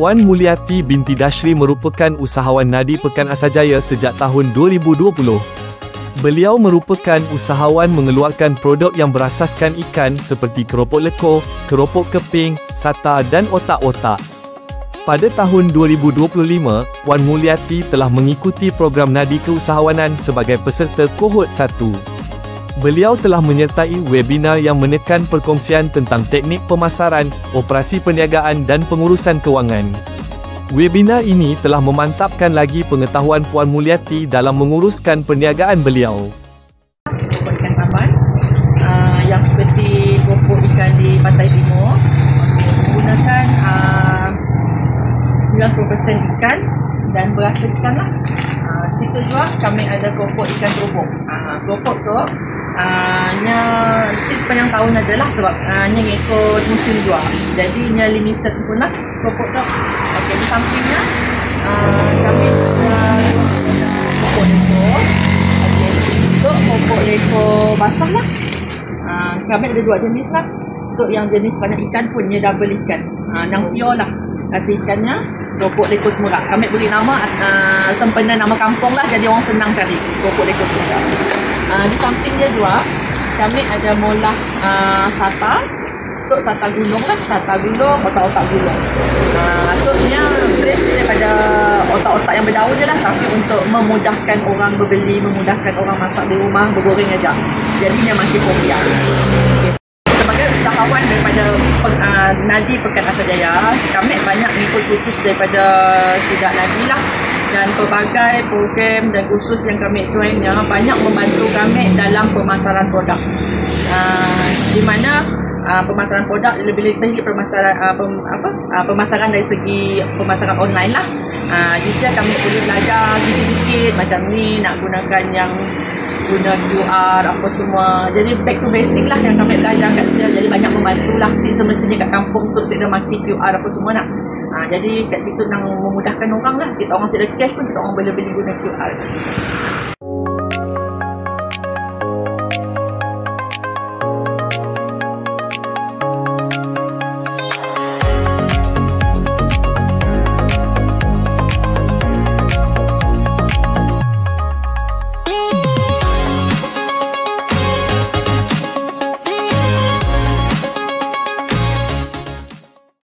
Puan Mulyati binti Dashri merupakan usahawan nadi Pekan Asajaya sejak tahun 2020. Beliau merupakan usahawan mengeluarkan produk yang berasaskan ikan seperti keropok lekor, keropok keping, sata dan otak-otak. Pada tahun 2025, Puan Mulyati telah mengikuti program nadi keusahawanan sebagai peserta kohort 1. Beliau telah menyertai webinar yang menekan perkongsian tentang teknik pemasaran, operasi perniagaan dan pengurusan kewangan. Webinar ini telah memantapkan lagi pengetahuan Puan Mulyati dalam menguruskan perniagaan beliau. Pokok ikan taman yang seperti pokok ikan di Pantai Timur menggunakan 90% ikan dan berasa ikan lah. Situ juga kami ada keropok ikan keropok. Keropok tu sepanjang tahun adalah sebab ngikut musim jual. Jadi limited pun lah keropok tu. Okey, di sampingnya kami keropok lekor. Okey, untuk keropok lekor basah lah. Kami ada 2 jenis lah. Untuk yang jenis banyak ikan punya double ikan. Yang pure lah. Kasih ikannya keropok lekor semerak. Kami beri nama sempena nama kampung lah, jadi orang senang cari keropok lekor semerak. Di samping dia juga kami ada molah sata. Untuk sata gulung lah, sata gulung, otak-otak gulung. Maksudnya base daripada otak-otak yang berdaun je lah, tapi untuk memudahkan orang berbeli, memudahkan orang masak di rumah, bergoreng aja. Jadi dia makin popular. Okay. Sebagai usahawan daripada Nadi Pekan Asajaya, kami banyak mengikut kursus daripada Sidak Nadi lah, dan pelbagai program dan kursus yang kami joinnya banyak membantu kami dalam pemasaran produk. Di mana pemasaran produk lebih-lebih pemasaran dari segi pemasaran online lah. Di sini kami boleh belajar sikit-sikit macam ni, nak gunakan yang guna QR apa semua. Jadi back to basic lah yang kami belajar kat sini. Jadi banyak membantu lah semestinya kat kampung tu sedia mati QR apa semua nak. Jadi kat situ nak memudahkan orang lah. Kita orang sedia cash pun kita orang boleh beli guna QR kat situ.